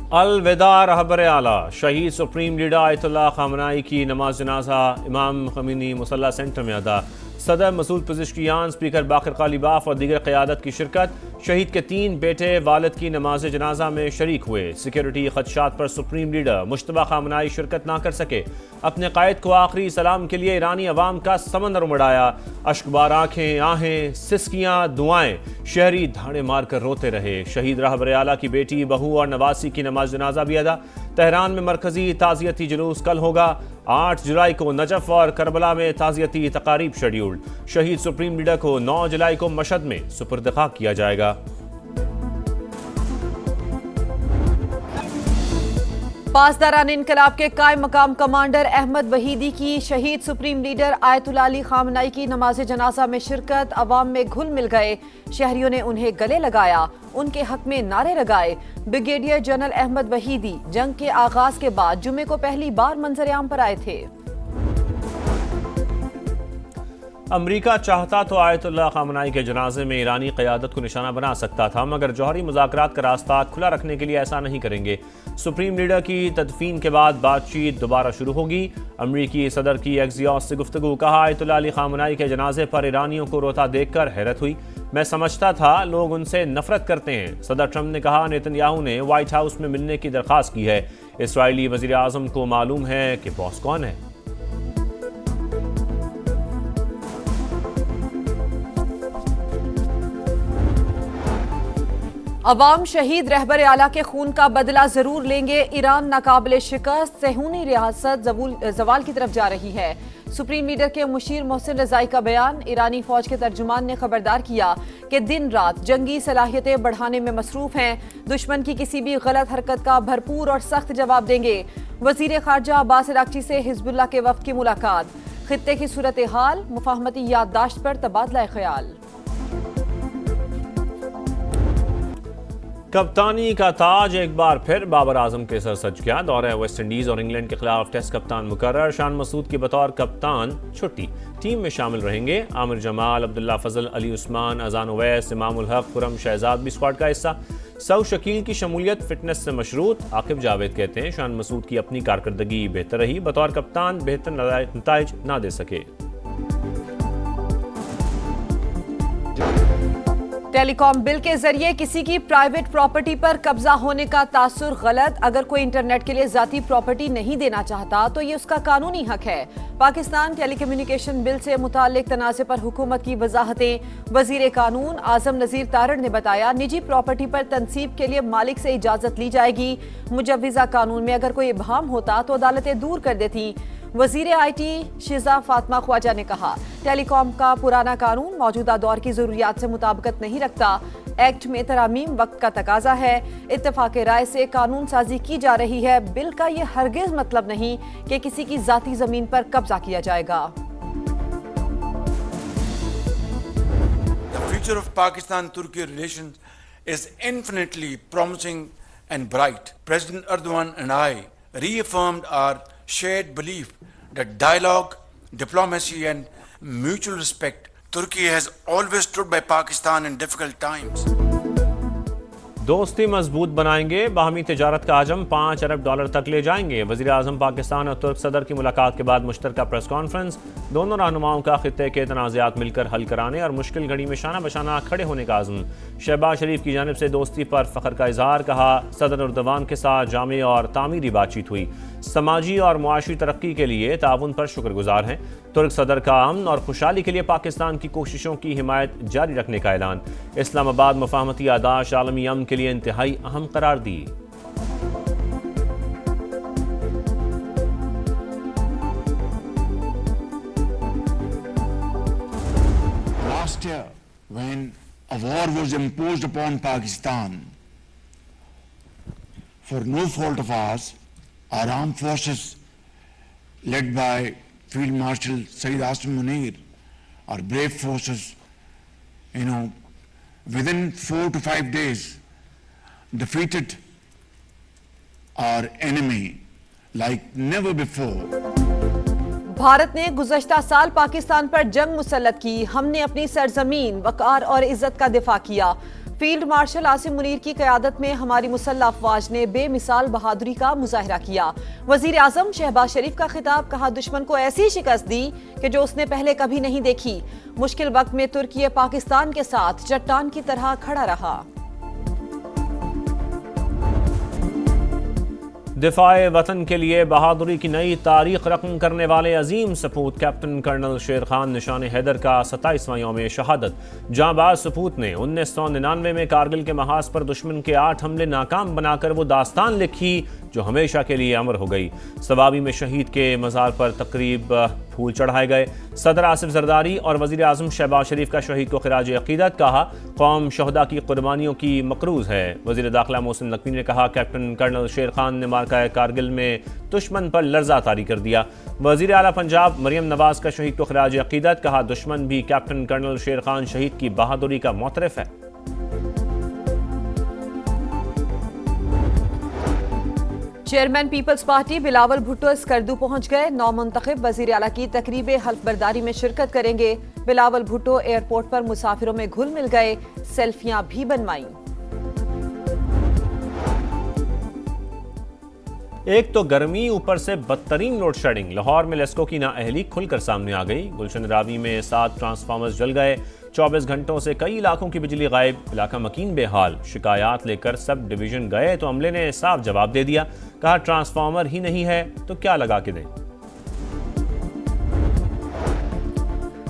अलविदा रहबर आला शहीद सुप्रीम लीडर आयतुल्लाह खामनाई की नमाज जनाजा इमाम खमीनी मुसल्ला सेंटर में अदा। सदर मसूद पज़िश्कियान, स्पीकर बाकर कालीबाफ और दीगर क़यादत की शिरकत। शहीद के 3 बेटे वालिद की नमाज जनाजा में शरीक हुए। सिक्योरिटी खदशात पर सुप्रीम लीडर मुश्तबा खामनाई शिरकत ना कर सके। अपने कायद को आखिरी सलाम के लिए ईरानी अवाम का समंदर उमड़ाया। अश्कबार आंखें, आहें, सिसकियाँ, दुआएं, शहरी धाड़े मारकर रोते रहे। शहीद रहबर आला की बेटी, बहू और नवासी की नमाज जनाजा भी अदा। तेहरान में मरकजी ताज़ियती जुलूस कल होगा। 8 जुलाई को नजफ और करबला में ताज़ियती तकारीब शेड्यूल्ड। शहीद सुप्रीम लीडर को 9 जुलाई को मशहद में सुपुर्द खाक किया जाएगा। पासदारान इनकलाब के कायम मकाम कमांडर अहमद वहीदी की शहीद सुप्रीम लीडर आयतुल्लाह अली खामनाई की नमाज जनाजा में शिरकत। अवाम में घुल मिल गए। शहरियों ने उन्हें गले लगाया, उनके हक में नारे लगाए। ब्रिगेडियर जनरल अहमद वहीदी जंग के आगाज के बाद जुमे को पहली बार मंजर आम पर आए थे। अमरीका चाहता तो आयतुल्लाह खामनाई के जनाजे में ईरानी क़यादत को निशाना बना सकता था, मगर जौहरी मुज़ाकरात का रास्ता खुला रखने के लिए ऐसा नहीं करेंगे। सुप्रीम लीडर की तदफीन के बाद बातचीत दोबारा शुरू होगी। अमरीकी सदर की एक्सियोस से गुफ्तगू। कहा, आयतुल्लाह अली खामनाई के जनाजे पर ईरानियों को रोता देखकर हैरत हुई। मैं समझता था लोग उनसे नफरत करते हैं। सदर ट्रंप ने कहा, नेतन्याहू ने व्हाइट हाउस में मिलने की दरख्वास्त की है। इसराइली वज़ीर आज़म को मालूम है कि बॉस कौन है। अवाम शहीद रहबर आला के खून का बदला जरूर लेंगे। ईरान नाकाबिले शिकस्त, सेहूनी रियासत जवाल की तरफ जा रही है। सुप्रीम लीडर के मुशीर मोहसिन रजाई का बयान। ईरानी फौज के तर्जुमान ने खबरदार किया कि दिन रात जंगी सलाहियतें बढ़ाने में मसरूफ हैं। दुश्मन की किसी भी गलत हरकत का भरपूर और सख्त जवाब देंगे। वजीर खारजा अब्बास अरागची से हिजबुल्लाह के वफ्द की मुलाकात। खित्ते की सूरत हाल, मुफाहमती याददाश्त पर तबादला ख्याल। कप्तानी का ताज एक बार फिर बाबर आजम के सर सज गया। दौरे वेस्ट इंडीज और इंग्लैंड के खिलाफ टेस्ट कप्तान मुकर्रर। शान मसूद की बतौर कप्तान छुट्टी। टीम में शामिल रहेंगे आमिर जमाल, अब्दुल्ला फजल, अली उस्मान, अजान ओवैस, इमामुल हक, खुरम शहजाद भी स्क्वाड का हिस्सा। सऊ शकील की शमूलियत फिटनेस से मशरूत। आकिब जावेद कहते हैं, शान मसूद की अपनी कारकर्दगी बेहतर रही, बतौर कप्तान बेहतर नताइज ना दे सके। टेलीकॉम बिल के जरिए किसी की प्राइवेट प्रॉपर्टी पर कब्जा होने का तासुर गलत। अगर कोई इंटरनेट के लिए जाती प्रॉपर्टी नहीं देना चाहता तो ये उसका कानूनी हक है। पाकिस्तान टेलीकम्युनिकेशन बिल से मुताल्लिक तनाज़े पर हुकूमत की वजाहतें। वजीर कानून आजम नजीर तारड़ ने बताया, निजी प्रॉपर्टी पर तनसीब के लिए मालिक से इजाजत ली जाएगी। मुजव्विज़ा कानून में अगर कोई इबहाम होता तो अदालतें दूर कर देती। वजीर IT शिजा फातिमा ख्वाजा ने कहा, टेलीकॉम का पुराना कानून मौजूदा दौर की जरूरियात से मुताबिकत नहीं रखता। एक्ट में तरामीम वक्त का तकाजा है। इत्तेफाक राय से कानून साजी की जा रही है। बिल का ये हरगिज मतलब नहीं कि किसी की जाती जमीन पर कब्जा किया जाएगा। The future of Pakistan-Turkey relations is infinitely promising and bright. President Erdogan and I reaffirmed our shared belief that dialogue, diplomacy and mutual respect, Turkey has always stood by Pakistan in difficult times. दोस्ती मजबूत बनाएंगे, बाहमी तिजारत का हजम $5 अरब तक ले जाएंगे। वज़ीर आज़म पाकिस्तान और तुर्क सदर की मुलाकात के बाद मुश्तरका प्रेस कॉन्फ्रेंस। दोनों रहनुमाओं का खित्ते के तनाज़ात मिलकर हल कराने और मुश्किल घड़ी में शाना बशाना खड़े होने का आज़म। शहबाज शरीफ की जानिब से दोस्ती पर फ़ख्र का इजहार। कहा, सदर एर्दोगान के साथ जामे और तामीरी बातचीत हुई। समाजी और मुआशी तरक्की के लिए ताउन पर शुक्रगुजार हैं। तुर्क सदर का अमन और खुशहाली के लिए पाकिस्तान की कोशिशों की हिमायत जारी रखने का ऐलान। इस्लामाबाद मुफाहमती याददाश्त आलमी अमन के लिए इंतहाई अहम करार दी। Last year, when a war was imposed upon Pakistan, for no fault of ours, our armed forces, led by Field Marshal Saeed Asim Munir, our brave forces, within 4 to 5 days, defeated our enemy like never before. Bharat ने गुज़श्ता साल पाकिस्तान पर जंग मुसल्लत की। हमने अपनी सरजमीन, वक़ार और इज्जत का दिफा किया। फील्ड मार्शल आसिम मुनीर की क़यादत में हमारी मुसल्लह अफवाज ने बेमिसाल बहादुरी का मुजाहिरा किया। वजीर आजम शहबाज शरीफ का खिताब, कहा दुश्मन को ऐसी शिकस्त दी कि जो उसने पहले कभी नहीं देखी। मुश्किल वक्त में तुर्की पाकिस्तान के साथ चट्टान की तरह खड़ा रहा। दिफाए वतन के लिए बहादुरी की नई तारीख रकम करने वाले अजीम सपूत कैप्टन कर्नल शेर खान निशान हैदर का 27वां यौम शहादत। जांबाज सपूत ने 1999 में कारगिल के महाज पर दुश्मन के 8 हमले नाकाम बनाकर वो दास्तान लिखी जो हमेशा के लिए अमर हो गई। सवाबी में शहीद के मज़ार पर तकरीब फूल चढ़ाए गए। सदर आसिफ जरदारी और वज़ीर आज़म शहबाज शरीफ का शहीद को खिराज अक़ीदत, कहा कौम शहदा की कुर्बानियों की मकरूज़ है। वज़ीर दाखिला मोहसिन नकवी ने कहा कैप्टन कर्नल शेर खान ने मार्का कारगिल में दुश्मन पर लर्जा तारी कर दिया। वज़ीर आला पंजाब मरियम नवाज का शहीद को खिराज अक़ीदत, कहा दुश्मन भी कैप्टन कर्नल शेर खान शहीद की बहादुरी का मोतरफ है। चेयरमैन पीपल्स पार्टी बिलावल भुट्टो स्कर्दू पहुंच गए। नौमुंतखब वजीर आला की तकरीब हल्फ बर्दारी में शिरकत करेंगे। बिलावल भुट्टो एयरपोर्ट पर मुसाफिरों में घुल मिल गए, सेल्फियां भी बनवाईं। एक तो गर्मी, ऊपर से बदतरीन लोड शेडिंग। लाहौर में लेस्को की नाअहली खुलकर सामने आ गई। गुलशन रावी में 7 ट्रांसफार्मर्स जल गए। 24 घंटों से कई इलाकों की बिजली गायब, इलाका मकीन बेहाल। शिकायत लेकर सब डिवीजन गए तो अमले ने साफ जवाब दे दिया, कहा ट्रांसफार्मर ही नहीं है तो क्या लगा के दें।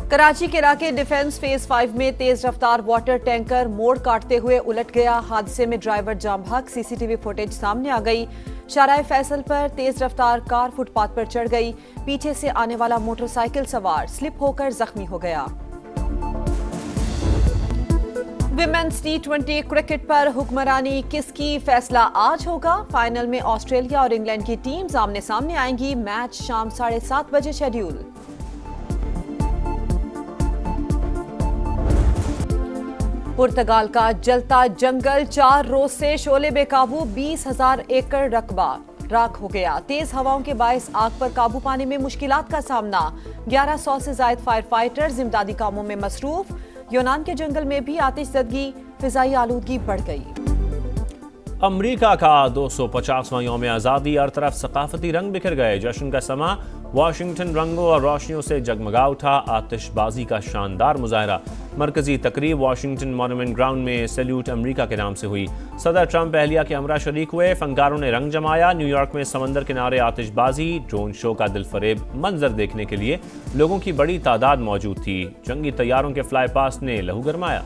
कराची के इलाके डिफेंस फेज 5 में तेज रफ्तार वाटर टैंकर मोड़ काटते हुए उलट गया। हादसे में ड्राइवर जाम भाग, सीसीटीवी फुटेज सामने आ गई। शाहराह फैसल पर तेज रफ्तार कार फुटपाथ पर चढ़ गई। पीछे से आने वाला मोटरसाइकिल सवार स्लिप होकर जख्मी हो गया। विमेंस T20 क्रिकेट पर हुक्मरानी किसकी, फैसला आज होगा। फाइनल में ऑस्ट्रेलिया और इंग्लैंड की टीम्स आमने सामने आएंगी। मैच शाम 7:30 बजे शेड्यूल। पुर्तगाल का जलता जंगल, 4 रोज से शोले बेकाबू, 20,000 एकड़ रकबा राख हो गया। तेज हवाओं के बायस आग पर काबू पाने में मुश्किलात का सामना। 1100 से ज्यादा फायर फाइटर्स इमदादी कामों में मसरूफ। यूनान के जंगल में भी आतिशज़दगी, फिजाई आलूदगी बढ़ गई। अमरीका का 250वां यौम आज़ादी, हर तरफ सकाफती रंग बिखर गए। जश्न का समा, वाशिंगटन रंगों और रोशनियों से जगमगा उठा। आतिशबाजी का शानदार मुजाहरा। मरकजी तकरीब वाशिंगटन मॉन्यूमेंट ग्राउंड में सैल्यूट अमरीका के नाम से हुई। सदर ट्रंप अहलिया के हमरा शरीक हुए। फनकारों ने रंग जमाया। न्यूयॉर्क में समंदर किनारे आतिशबाजी, ड्रोन शो का दिलफरेब मंजर देखने के लिए लोगों की बड़ी तादाद मौजूद थी। जंगी तैयारों के फ्लाई पास्ट ने लहू गरमाया।